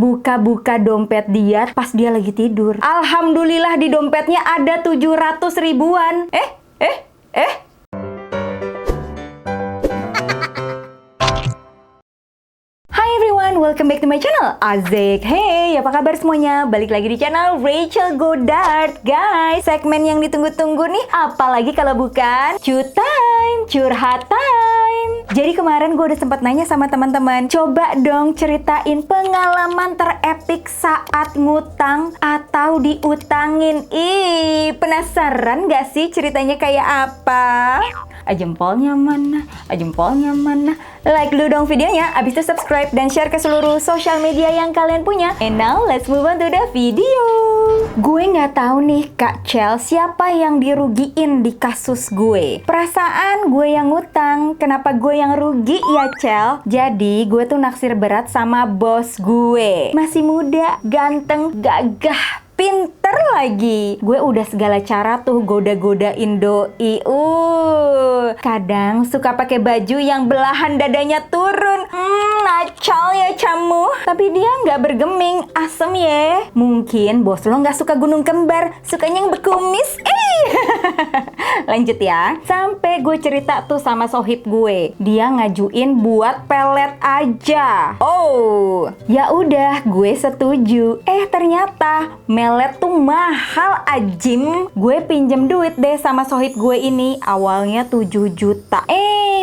buka-buka dompet dia pas dia lagi tidur. Alhamdulillah di dompetnya ada 700 ribuan. Hi everyone, welcome back to my channel Azik. Hey, apa kabar semuanya? Balik lagi di channel Rachel Godard. Guys, segmen yang ditunggu-tunggu nih, apalagi kalau bukan curhat time. Jadi kemarin gue udah sempat nanya sama teman-teman, coba dong ceritain pengalaman terepik saat ngutang atau diutangin. Penasaran gak sih ceritanya kayak apa? Jempolnya mana? Jempolnya mana? Like dulu dong videonya, abis itu subscribe dan share ke seluruh sosial media yang kalian punya. And now let's move on to the video. Gue nggak tahu nih Kak Chel, siapa yang dirugiin di kasus gue. Perasaan gue yang ngutang, kenapa gue yang rugi ya Chel? Jadi gue tuh naksir berat sama bos gue. Masih muda, ganteng, gagah, pinter lagi. Gue udah segala cara tuh goda-godain doi. Kadang suka pakai baju yang belahan dadanya turun. Nacal ya kamu. Tapi dia nggak bergeming, asem ya. Mungkin bos lo nggak suka gunung kembar, sukanya yang berkumis. Lanjut ya. Sampai gue cerita tuh sama sohib gue. Dia ngajuin buat pelet aja. Ya udah, gue setuju. Ternyata melet tuh mahal ajim. Gue pinjem duit deh sama sohib gue ini. Awalnya 7 juta.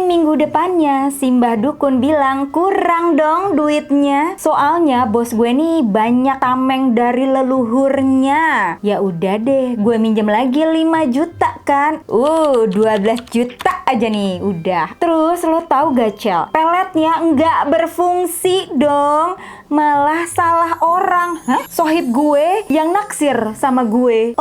Minggu depannya si Mbah Dukun bilang kurang dong duitnya. Soalnya bos gue nih banyak tameng dari leluhurnya. Ya udah deh, gue minjem lagi 5 juta kan. 12 juta aja nih, udah. Terus lo tahu gak Cel? Peletnya nggak berfungsi dong. Malah salah orang. Sohib gue yang naksir sama gue.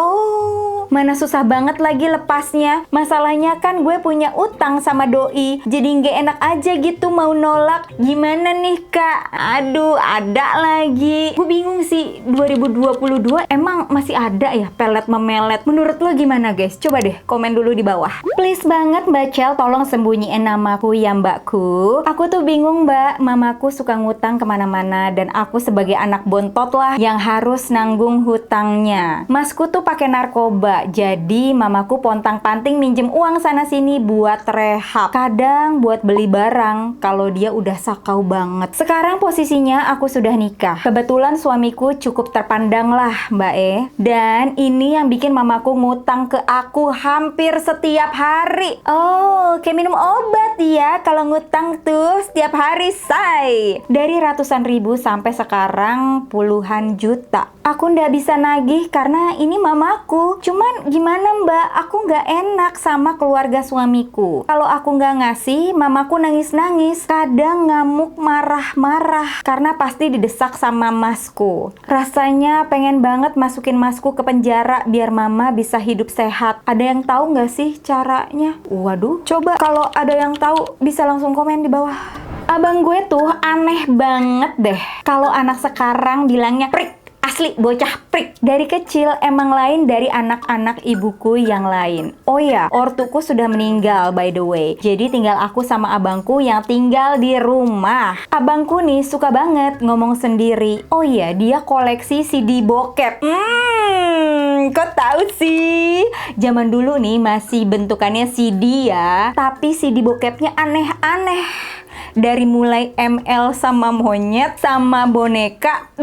Mana susah banget lagi lepasnya. Masalahnya kan gue punya utang sama doi. Jadi nggak enak aja gitu mau nolak. Gimana nih Kak? Aduh, ada lagi. Gue bingung sih, 2022 emang masih ada ya pelet memelet? Menurut lo gimana guys? Coba deh komen dulu di bawah. Please banget Mbak Chel, tolong sembunyiin namaku ya Mbakku. Aku tuh bingung Mbak, mamaku suka ngutang kemana-mana dan aku sebagai anak bontot lah yang harus nanggung hutangnya. Masku tuh pakai narkoba, jadi mamaku pontang-panting minjem uang sana-sini buat rehab. Kadang buat beli barang kalau dia udah sakau banget. Sekarang posisinya aku sudah nikah. Kebetulan suamiku cukup terpandang lah Mbak Dan ini yang bikin mamaku ngutang ke aku hampir setiap hari. Kayak minum obat ya kalau ngutang tuh setiap hari say. Dari ratusan ribu sampai sekarang puluhan juta. Aku nggak bisa nagih karena ini mamaku. Cuman gimana Mbak, aku nggak enak sama keluarga suamiku. Kalau aku nggak ngasih, mamaku nangis-nangis. Kadang ngamuk marah-marah karena pasti didesak sama masku. Rasanya pengen banget masukin masku ke penjara biar mama bisa hidup sehat. Ada yang tahu nggak sih caranya? Waduh, coba kalau ada yang tahu bisa langsung komen di bawah. Abang gue tuh aneh banget deh. Kalau anak sekarang bilangnya prik. Asli bocah prik. Dari kecil emang lain dari anak-anak ibuku yang lain. Ortuku sudah meninggal by the way. Jadi tinggal aku sama abangku yang tinggal di rumah. Abangku nih suka banget ngomong sendiri. Dia koleksi CD bokep. Kok tahu sih? Zaman dulu nih masih bentukannya CD ya. Tapi CD bokepnya aneh-aneh. Dari mulai ML sama monyet sama boneka.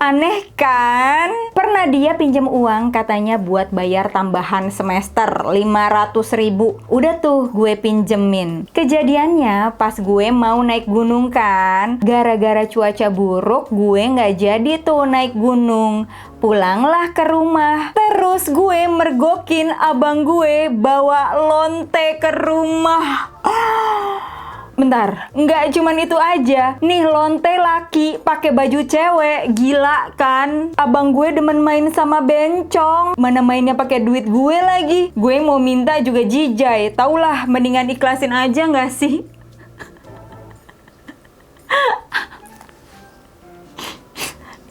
Aneh kan? Pernah dia pinjam uang katanya buat bayar tambahan semester 500 ribu. Udah tuh gue pinjemin. Kejadiannya pas gue mau naik gunung kan. Gara-gara cuaca buruk gue nggak jadi tuh naik gunung. Pulanglah ke rumah. Terus gue mergokin abang gue bawa lonte ke rumah. Bentar, nggak cuman itu aja. Nih lonte laki pakai baju cewek, gila kan? Abang gue demen main sama bencong. Mana mainnya pakai duit gue lagi. Gue mau minta juga jijai. Taulah, mendingan ikhlasin aja nggak sih?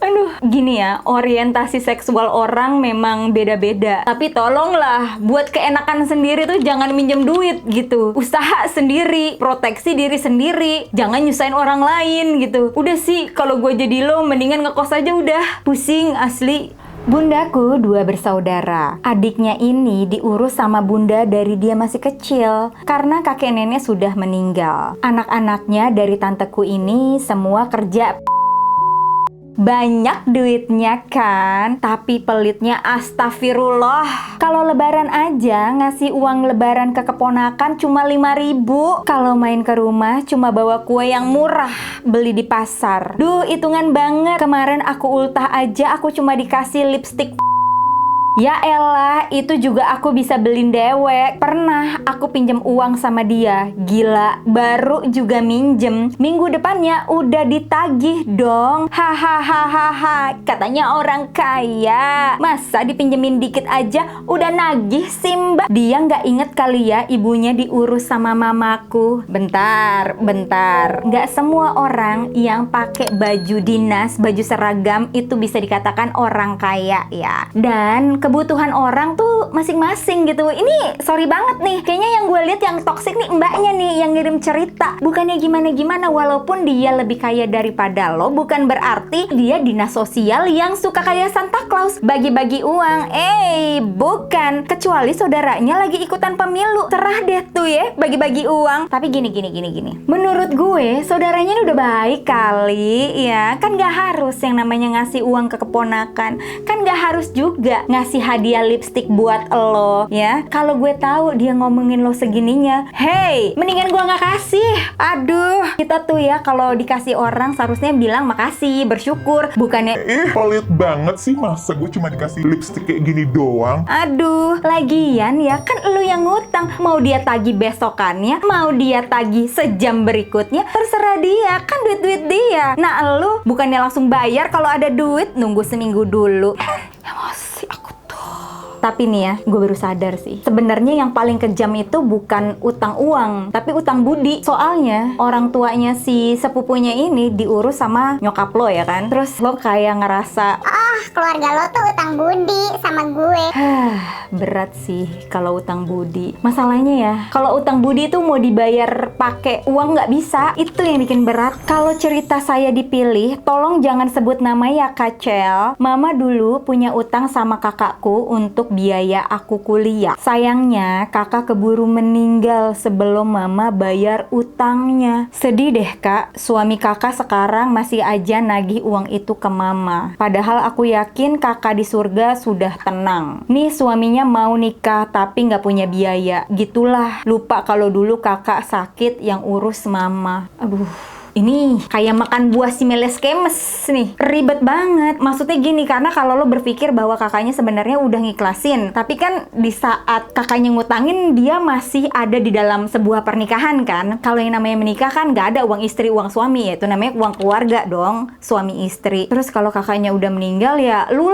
Aduh. Gini ya, orientasi seksual orang memang beda-beda. Tapi tolonglah, buat keenakan sendiri tuh jangan minjem duit gitu. Usaha sendiri, proteksi diri sendiri, jangan nyusahin orang lain gitu. Udah sih, kalau gue jadi lo, mendingan ngekos aja udah. Pusing asli. Bundaku 2 bersaudara. Adiknya ini diurus sama bunda dari dia masih kecil karena kakek nenek sudah meninggal. Anak-anaknya dari tanteku ini semua kerja. Banyak duitnya kan, tapi pelitnya astagfirullah. Kalau lebaran aja ngasih uang lebaran ke keponakan cuma 5.000. Kalau main ke rumah cuma bawa kue yang murah, beli di pasar. Duh, hitungan banget. Kemarin aku ultah aja aku cuma dikasih lipstick. Ya elah, itu juga aku bisa beliin dewek. Pernah aku pinjem uang sama dia. Gila, baru juga minjem, minggu depannya udah ditagih dong. Hahaha, katanya orang kaya. Masa dipinjemin dikit aja udah nagih sih mbak? Dia nggak inget kali ya ibunya diurus sama mamaku. Bentar. Nggak semua orang yang pakai baju dinas, baju seragam itu bisa dikatakan orang kaya ya. Dan kebutuhan orang tuh masing-masing gitu. Ini sorry banget nih, kayaknya yang gue lihat yang toksik nih mbaknya nih yang ngirim cerita. Bukannya gimana-gimana, walaupun dia lebih kaya daripada lo, bukan berarti dia dinas sosial yang suka kayak Santa Claus bagi-bagi uang. Bukan. Kecuali saudaranya lagi ikutan pemilu, terah deh tuh ya bagi-bagi uang. Tapi gini. Menurut gue saudaranya ini udah baik kali ya. Kan gak harus yang namanya ngasih uang ke keponakan. Kan gak harus juga ngasih hadiah lipstick buat lo ya. Kalau gue tahu dia ngomongin lo segininya, hey, mendingan gue nggak kasih. Aduh, kita tuh ya kalau dikasih orang seharusnya bilang makasih, bersyukur, bukannya pelit banget sih, masa gue cuma dikasih lipstick kayak gini doang. Aduh, lagian ya kan lu yang ngutang. Mau dia tagih besokannya, mau dia tagih sejam berikutnya, terserah dia, kan duit-duit dia. Nah lu bukannya langsung bayar kalau ada duit, nunggu seminggu dulu. Emosi aku. Tapi nih ya, gue baru sadar sih. Sebenarnya yang paling kejam itu bukan utang uang, tapi utang budi. Soalnya orang tuanya si sepupunya ini diurus sama nyokap lo ya kan. Terus lo kayak ngerasa, keluarga lo tuh utang budi sama gue. Berat sih kalau utang budi. Masalahnya ya, kalau utang budi itu mau dibayar pakai uang nggak bisa. Itu yang bikin berat. Kalau cerita saya dipilih, tolong jangan sebut nama ya Kacel. Mama dulu punya utang sama kakakku untuk biaya aku kuliah. Sayangnya kakak keburu meninggal sebelum mama bayar utangnya. Sedih deh kak, suami kakak sekarang masih aja nagih uang itu ke mama. Padahal aku yakin kakak di surga sudah tenang. Nih suaminya mau nikah tapi nggak punya biaya. Gitulah, lupa kalau dulu kakak sakit yang urus mama. Aduh, ini kayak makan buah si meles kemes nih. Ribet banget. Maksudnya gini, karena kalau lo berpikir bahwa kakaknya sebenarnya udah ngiklasin, tapi kan di saat kakaknya ngutangin, dia masih ada di dalam sebuah pernikahan kan. Kalau yang namanya menikah kan gak ada uang istri, uang suami ya. Itu namanya uang keluarga dong, suami istri. Terus kalau kakaknya udah meninggal ya lu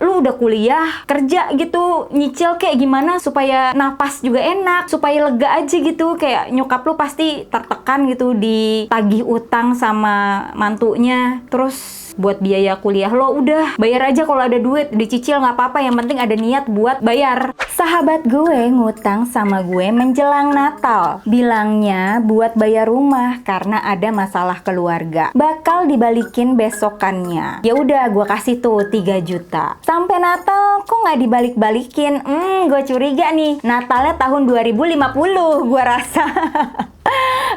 udah kuliah, kerja gitu, nyicil kayak gimana supaya napas juga enak, supaya lega aja gitu. Kayak nyokap lu pasti tertekan gitu ditagih utang sama mantunya. Terus buat biaya kuliah lo udah bayar aja, kalau ada duit dicicil nggak apa-apa, yang penting ada niat buat bayar. Sahabat gue ngutang sama gue menjelang Natal, bilangnya buat bayar rumah karena ada masalah keluarga, bakal dibalikin besokannya. Ya udah gue kasih tuh 3 juta. Sampai Natal kok nggak dibalik-balikin. Gue curiga nih, Natalnya tahun 2050 gue rasa.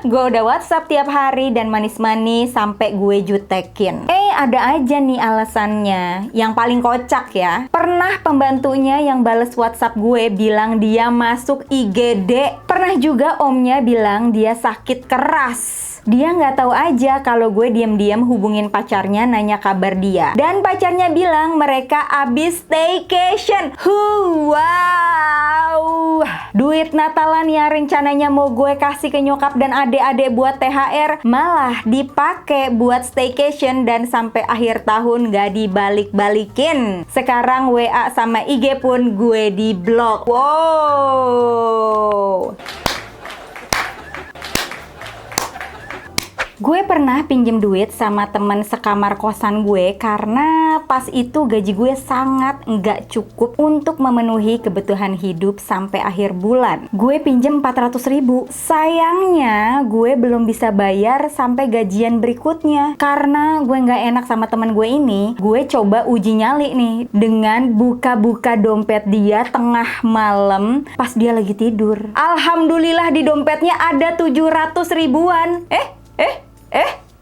Gue udah WhatsApp tiap hari dan manis-manis sampai gue jutekin. Ada aja nih alasannya. Yang paling kocak ya, pernah pembantunya yang bales WhatsApp gue bilang dia masuk IGD. Pernah juga omnya bilang dia sakit keras. Dia nggak tahu aja kalau gue diam-diam hubungin pacarnya nanya kabar dia. Dan pacarnya bilang mereka abis staycation. Wow. Duit Natalan yang rencananya mau gue kasih ke nyokap dan adik-adik buat THR malah dipakai buat staycation dan sampai akhir tahun nggak dibalik-balikin. Sekarang WA sama IG pun gue di blok. Wow. Gue pernah pinjem duit sama temen sekamar kosan gue karena pas itu gaji gue sangat nggak cukup untuk memenuhi kebutuhan hidup sampai akhir bulan. Gue pinjem 400.000. Sayangnya gue belum bisa bayar sampai gajian berikutnya. Karena gue nggak enak sama temen gue ini, gue coba uji nyali nih dengan buka-buka dompet dia tengah malam pas dia lagi tidur. Alhamdulillah di dompetnya ada 700 ribuan.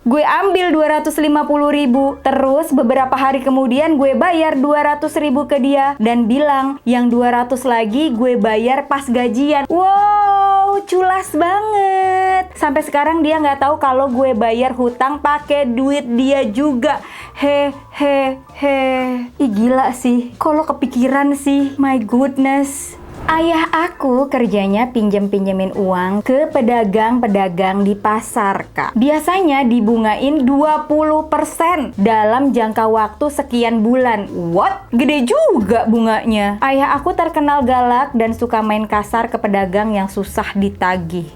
Gue ambil 250.000. Terus beberapa hari kemudian gue bayar 200.000 ke dia dan bilang yang 200 lagi gue bayar pas gajian. Wow, culas banget. Sampai sekarang dia nggak tahu kalau gue bayar hutang pakai duit dia juga. Ih gila sih. Kalau kepikiran sih, my goodness. Ayah aku kerjanya pinjem-pinjemin uang ke pedagang-pedagang di pasar, Kak. Biasanya dibungain 20% dalam jangka waktu sekian bulan. What? Gede juga bunganya. Ayah aku terkenal galak dan suka main kasar ke pedagang yang susah ditagih.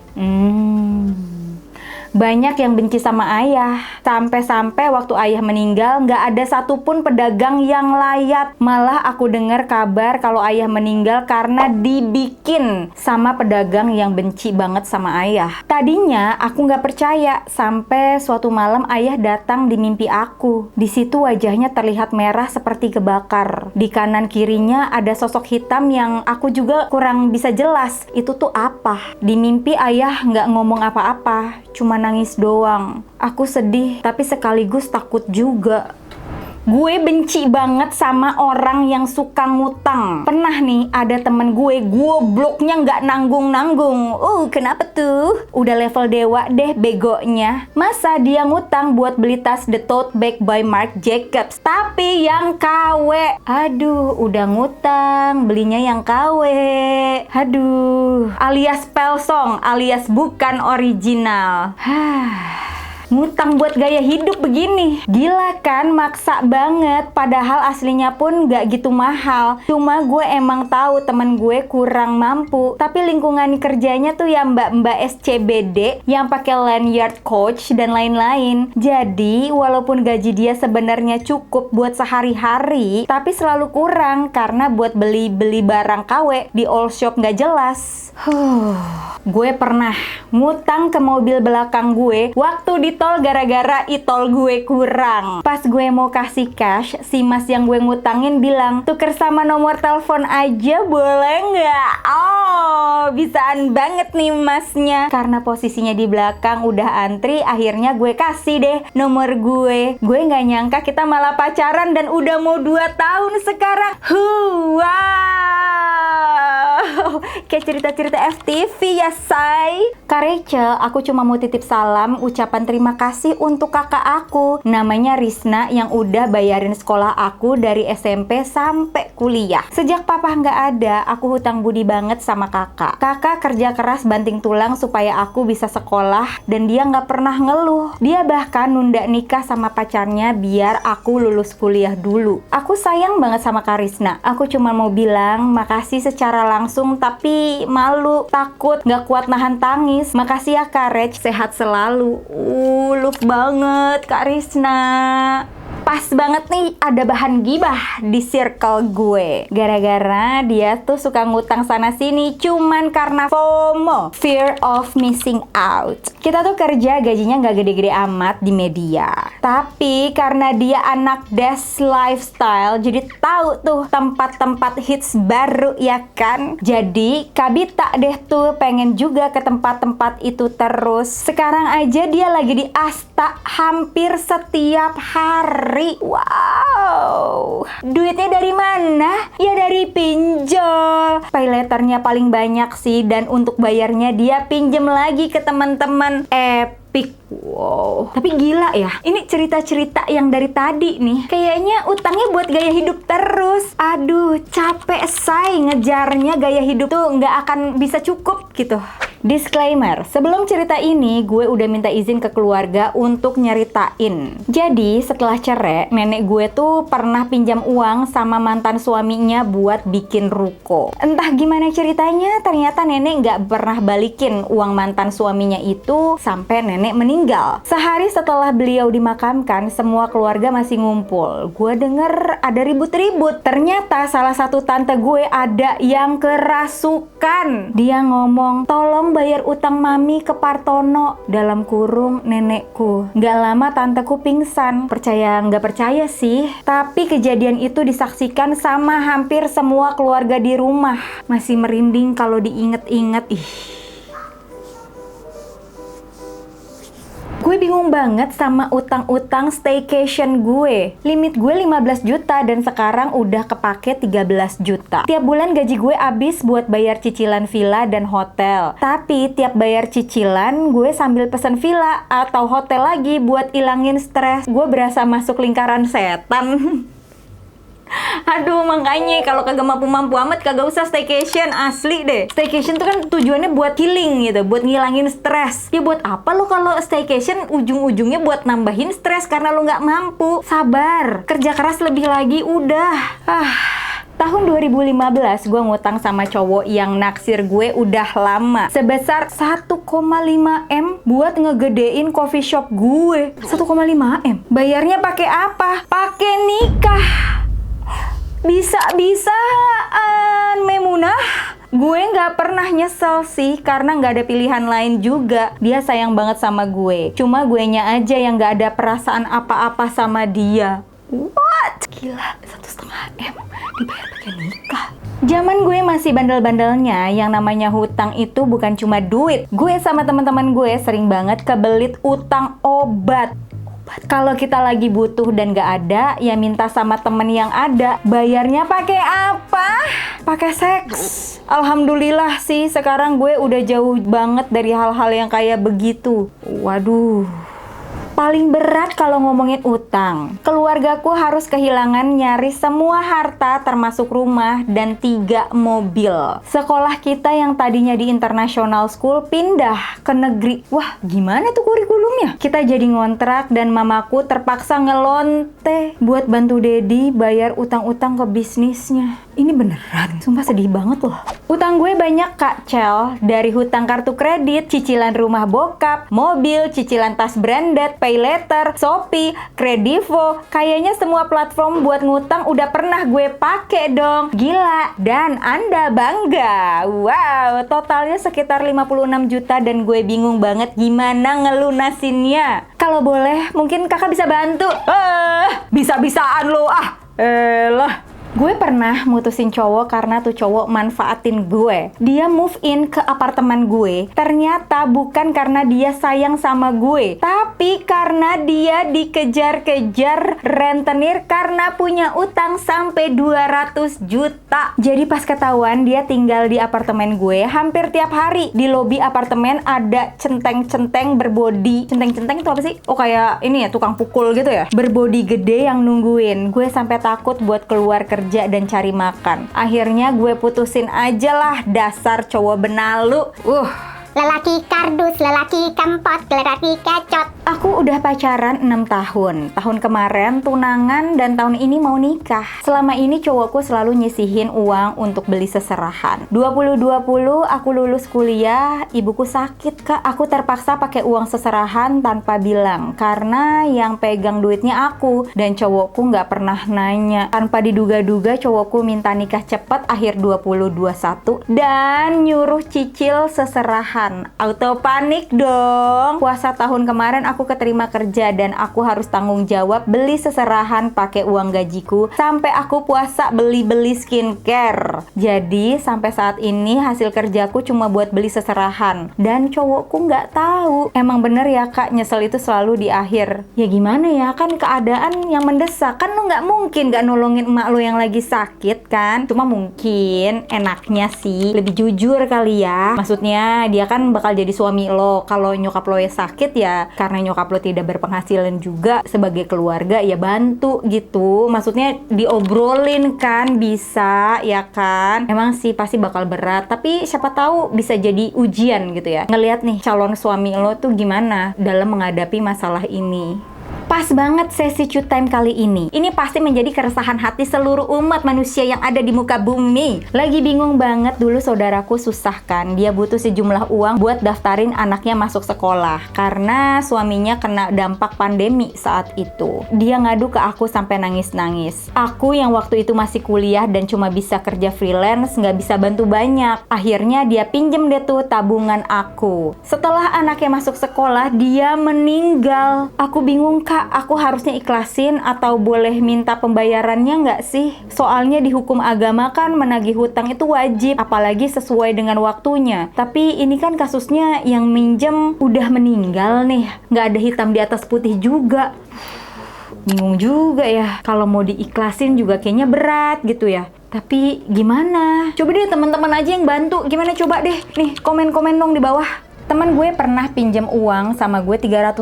Banyak yang benci sama ayah. Sampai-sampai waktu ayah meninggal, nggak ada satupun pedagang yang layat. Malah aku dengar kabar kalau ayah meninggal karena dibikin sama pedagang yang benci banget sama ayah. Tadinya aku nggak percaya, sampai suatu malam ayah datang di mimpi aku. Di situ wajahnya terlihat merah seperti kebakar. Di kanan kirinya ada sosok hitam yang aku juga kurang bisa jelas. Itu tuh apa? Di mimpi ayah nggak ngomong apa-apa, cuma nangis doang. Aku sedih, tapi sekaligus takut juga. Gue benci banget sama orang yang suka ngutang. Pernah nih ada temen gue gobloknya nggak nanggung-nanggung. Kenapa tuh? Udah level dewa deh begonya. Masa dia ngutang buat beli tas The Tote Bag by Marc Jacobs, tapi yang KW. Aduh, udah ngutang, belinya yang KW. Aduh, alias Pelsong, alias bukan original. Ngutang buat gaya hidup begini. Gila kan, maksa banget. Padahal aslinya pun gak gitu mahal. Cuma gue emang tahu temen gue kurang mampu. Tapi lingkungan kerjanya tuh ya mbak-mbak SCBD yang pakai lanyard Coach dan lain-lain. Jadi walaupun gaji dia sebenarnya cukup buat sehari-hari, tapi selalu kurang karena buat beli-beli barang KW di all shop gak jelas. Gue pernah ngutang ke mobil belakang gue waktu di tol gara-gara e-tol gue kurang. Pas gue mau kasih cash, si mas yang gue ngutangin bilang, tuker sama nomor telepon aja boleh nggak? Bisaan banget nih masnya. Karena posisinya di belakang udah antri, akhirnya gue kasih deh nomor gue. Gue nggak nyangka kita malah pacaran dan udah mau 2 tahun sekarang. Wow, kayak cerita-cerita FTV ya say. Kak Rachel, aku cuma mau titip salam, ucapan terima kasih untuk kakak aku. Namanya Risna yang udah bayarin sekolah aku dari SMP sampai kuliah. Sejak papa nggak ada, aku hutang budi banget sama kakak. Kakak kerja keras banting tulang supaya aku bisa sekolah dan dia nggak pernah ngeluh. Dia bahkan nunda nikah sama pacarnya biar aku lulus kuliah dulu. Aku sayang banget sama Kak Risna. Aku cuma mau bilang makasih secara langsung, tapi malu, takut, nggak kuat nahan tangis. Makasih ya Kak Rach, sehat selalu. Love banget Kak Risna. Pas banget nih ada bahan gibah di circle gue. Gara-gara dia tuh suka ngutang sana sini cuman karena FOMO, fear of missing out. Kita tuh kerja gajinya nggak gede-gede amat di media. Tapi karena dia anak desk lifestyle, jadi tahu tuh tempat-tempat hits baru ya kan. Jadi Kabita deh tuh pengen juga ke tempat-tempat itu terus. Sekarang aja dia lagi di Asta hampir setiap hari. Wow, duitnya dari mana? Ya dari pinjol. Pay letternya paling banyak sih, dan untuk bayarnya dia pinjem lagi ke teman-teman. Epic. Wow, tapi gila ya, ini cerita-cerita yang dari tadi nih kayaknya utangnya buat gaya hidup terus. Aduh, capek say ngejarnya, gaya hidup tuh nggak akan bisa cukup gitu. Disclaimer, sebelum cerita ini gue udah minta izin ke keluarga untuk nyeritain. Jadi setelah cerai, nenek gue tuh pernah pinjam uang sama mantan suaminya buat bikin ruko. Entah gimana ceritanya, ternyata nenek nggak pernah balikin uang mantan suaminya itu sampai nenek meninggal. Sehari setelah beliau dimakamkan, semua keluarga masih ngumpul. Gue denger ada ribut-ribut. Ternyata salah satu tante gue ada yang kerasukan. Dia ngomong, tolong bayar utang mami ke Partono, dalam kurung nenekku. Gak lama tanteku pingsan. Percaya nggak percaya sih, tapi kejadian itu disaksikan sama hampir semua keluarga di rumah. Masih merinding kalau diinget-inget. Gue bingung banget sama utang-utang staycation gue. Limit gue 15 juta dan sekarang udah kepake 13 juta. Tiap bulan gaji gue habis buat bayar cicilan villa dan hotel. Tapi tiap bayar cicilan, gue sambil pesen villa atau hotel lagi buat ilangin stres. Gue berasa masuk lingkaran setan. Aduh, makanya kalau kagak mampu-mampu amat kagak usah staycation, asli deh. Staycation tuh kan tujuannya buat healing gitu, buat ngilangin stres. Ya buat apa lo kalau staycation ujung-ujungnya buat nambahin stres karena lo nggak mampu? Sabar, kerja keras lebih lagi, udah. Tahun 2015 gue ngutang sama cowok yang naksir gue udah lama sebesar 1,5 M buat ngegedein coffee shop gue. 1,5 M. Bayarnya pakai apa? Pakai nikah. Bisa-bisaan, Memunah. Gue nggak pernah nyesel sih, karena nggak ada pilihan lain juga. Dia sayang banget sama gue. Cuma guenya aja yang nggak ada perasaan apa-apa sama dia. What? Gila, 1,5 M dibayar pakai nikah. Zaman gue masih bandel-bandelnya, yang namanya hutang itu bukan cuma duit. Gue sama teman-teman gue sering banget kebelit utang obat. Kalau kita lagi butuh dan gak ada, ya minta sama temen yang ada. Bayarnya pakai apa? Pakai seks. Alhamdulillah sih, sekarang gue udah jauh banget dari hal-hal yang kayak begitu. Waduh. Paling berat kalau ngomongin utang, keluargaku harus kehilangan nyaris semua harta termasuk rumah dan 3 mobil. Sekolah kita yang tadinya di international school pindah ke negeri. Wah, gimana tuh kurikulumnya? Kita jadi ngontrak dan mamaku terpaksa ngelonte buat bantu Dedi bayar utang-utang ke bisnisnya. Ini beneran, sumpah sedih banget loh. Utang gue banyak Kak Cel, dari hutang kartu kredit, cicilan rumah bokap, mobil, cicilan tas branded, pay later, Shopee, Kredivo. Kayaknya semua platform buat ngutang udah pernah gue pake dong. Gila, dan Anda bangga. Wow, totalnya sekitar 56 juta dan gue bingung banget gimana ngelunasinnya. Kalau boleh, mungkin kakak bisa bantu. Bisa-bisaan lo lah. Gue pernah mutusin cowok karena tuh cowok manfaatin gue. Dia move in ke apartemen gue. Ternyata bukan karena dia sayang sama gue, tapi karena dia dikejar-kejar rentenir karena punya utang sampai 200 juta. Jadi pas ketahuan dia tinggal di apartemen gue, hampir tiap hari di lobi apartemen ada centeng-centeng berbodi. Centeng-centeng itu apa sih? Oh, kayak ini ya, tukang pukul gitu ya. Berbodi gede yang nungguin. Gue sampai takut buat keluar kerja dan cari makan. Akhirnya gue putusin aja lah, dasar cowok benalu. Lelaki kardus, lelaki kempot, lelaki kecot. Aku udah pacaran 6 tahun. Tahun kemarin tunangan dan tahun ini mau nikah. Selama ini cowokku selalu nyisihin uang untuk beli seserahan. 2020 aku lulus kuliah, ibuku sakit Kak. Aku terpaksa pakai uang seserahan tanpa bilang, karena yang pegang duitnya aku dan cowokku nggak pernah nanya. Tanpa diduga-duga cowokku minta nikah cepet akhir 2021 dan nyuruh cicil seserahan. Auto panik dong. Puasa tahun kemarin aku keterima kerja dan aku harus tanggung jawab beli seserahan pakai uang gajiku sampai aku puasa beli-beli skincare. Jadi sampai saat ini hasil kerjaku cuma buat beli seserahan dan cowokku nggak tahu. Emang bener ya Kak, nyesel itu selalu di akhir. Ya gimana ya, kan keadaan yang mendesak. Kan lo nggak mungkin nggak nolongin emak lo yang lagi sakit kan. Cuma mungkin enaknya sih lebih jujur kali ya. Maksudnya dia kan bakal jadi suami lo. Kalau nyokap lo ya sakit ya karena nyokap lo tidak berpenghasilan juga, sebagai keluarga ya bantu gitu. Maksudnya diobrolin kan, bisa ya kan. Emang sih pasti bakal berat, tapi siapa tahu bisa jadi ujian gitu ya. Ngelihat nih calon suami lo tuh gimana dalam menghadapi masalah ini. Pas banget sesi Cut Time kali ini. Ini pasti menjadi keresahan hati seluruh umat manusia yang ada di muka bumi. Lagi bingung banget, dulu saudaraku susah kan. Dia butuh sejumlah uang buat daftarin anaknya masuk sekolah. Karena suaminya kena dampak pandemi saat itu. Dia ngadu ke aku sampai nangis-nangis. Aku yang waktu itu masih kuliah dan cuma bisa kerja freelance, nggak bisa bantu banyak. Akhirnya dia pinjem deh tuh tabungan aku. Setelah anaknya masuk sekolah, dia meninggal. Aku bingung, Kak, aku harusnya ikhlasin atau boleh minta pembayarannya nggak sih? Soalnya di hukum agama kan menagih hutang itu wajib, apalagi sesuai dengan waktunya. Tapi ini kan kasusnya yang minjem udah meninggal nih, nggak ada hitam di atas putih juga. Bingung juga ya, kalau mau diikhlasin juga kayaknya berat gitu ya. Tapi gimana? Coba deh teman-teman aja yang bantu, gimana coba deh. Nih, komen-komen dong di bawah. Teman gue pernah pinjam uang sama gue 300.000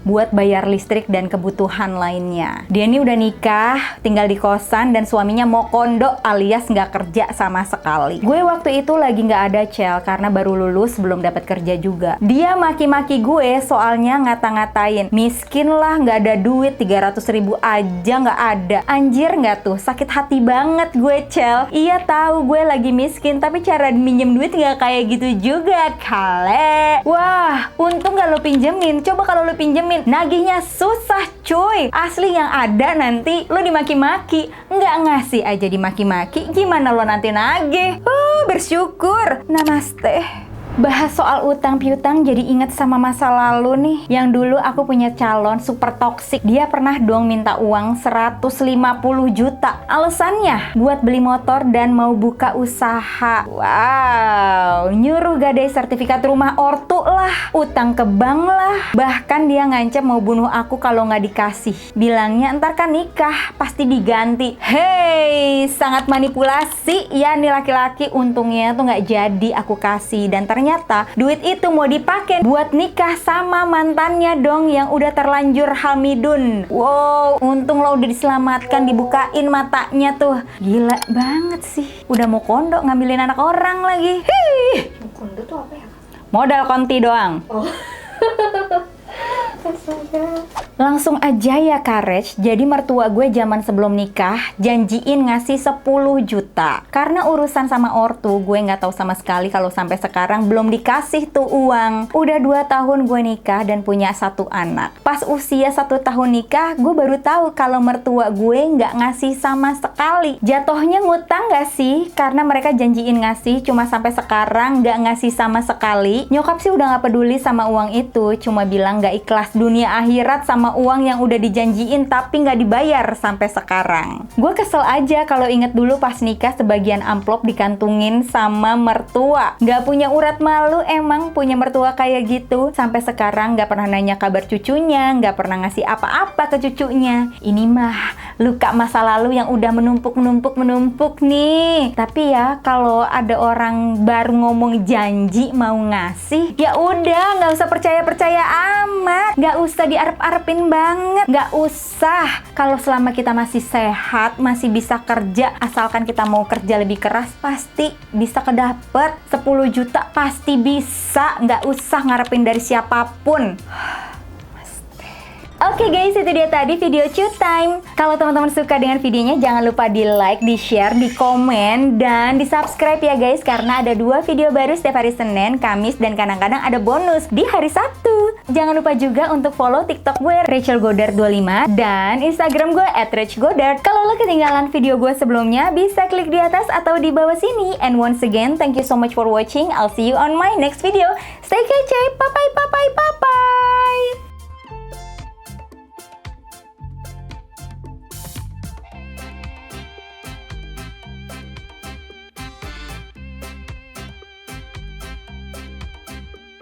buat bayar listrik dan kebutuhan lainnya. Dia ini udah nikah, tinggal di kosan, dan suaminya mau kondo alias nggak kerja sama sekali. Gue waktu itu lagi nggak ada cel karena baru lulus, belum dapat kerja juga. Dia maki-maki gue soalnya ngata-ngatain, miskin lah, nggak ada duit, 300.000 aja nggak ada. Anjir nggak tuh? Sakit hati banget gue cel. Iya tahu gue lagi miskin, tapi cara minjem duit nggak kayak gitu juga kale. Wah, untung gak lo pinjemin. Coba kalau lo pinjemin, nagihnya susah cuy. Asli yang ada nanti lo dimaki-maki. Nggak ngasih aja dimaki-maki, gimana lo nanti nagih? Bersyukur. Namaste. Bahas soal utang piutang jadi inget sama masa lalu nih. Yang dulu aku punya calon super toksik. Dia pernah dong minta uang 150 juta. Alasannya buat beli motor dan mau buka usaha. Wow, nyuruh gadai sertifikat rumah ortu lah, utang ke bank lah. Bahkan dia ngancam mau bunuh aku kalau nggak dikasih. Bilangnya ntar kan nikah pasti diganti. Hey, sangat manipulasi ya nih laki-laki. Untungnya tuh nggak jadi aku kasih, dan ternyata duit itu mau dipakai buat nikah sama mantannya dong yang udah terlanjur hamidun. Wow, untung lo udah diselamatkan, dibukain matanya tuh. Gila banget sih. Udah mau kondo ngambilin anak orang lagi. Hih. Kondo tuh apa ya? Modal konti doang. Oh. Langsung aja ya Courage. Jadi mertua gue zaman sebelum nikah janjiin ngasih 10 juta. Karena urusan sama ortu, gue nggak tahu sama sekali kalau sampai sekarang belum dikasih tuh uang. Udah 2 tahun gue nikah dan punya 1 anak. Pas usia 1 tahun nikah, gue baru tahu kalau mertua gue nggak ngasih sama sekali. Jatuhnya ngutang nggak sih? Karena mereka janjiin ngasih, cuma sampai sekarang nggak ngasih sama sekali. Nyokap sih udah nggak peduli sama uang itu, cuma bilang nggak ikhlas dunia akhirat sama uang yang udah dijanjiin tapi nggak dibayar sampai sekarang. Gue kesel aja kalau inget dulu pas nikah sebagian amplop dikantungin sama mertua. Nggak punya urat malu emang punya mertua kayak gitu. Sampai sekarang nggak pernah nanya kabar cucunya, nggak pernah ngasih apa-apa ke cucunya. Ini mah luka masa lalu yang udah menumpuk nih. Tapi ya kalau ada orang baru ngomong janji mau ngasih, ya udah nggak usah percaya amat, nggak usah diarep-arepin banget, nggak usah. Kalau selama kita masih sehat, masih bisa kerja, asalkan kita mau kerja lebih keras, pasti bisa kedapet 10 juta, pasti bisa, nggak usah ngarepin dari siapapun. Oke guys, itu dia tadi video Cut Time. Kalau teman-teman suka dengan videonya, jangan lupa di like, di share, di komen, dan di subscribe ya guys. Karena ada 2 video baru setiap hari Senin, Kamis, dan kadang-kadang ada bonus di hari Sabtu. Jangan lupa juga untuk follow TikTok gue Rachel Godard 25 dan Instagram gue @rachgodard. Kalau lo ketinggalan video gue sebelumnya, bisa klik di atas atau di bawah sini. And once again, thank you so much for watching. I'll see you on my next video. Stay kece, bye bye.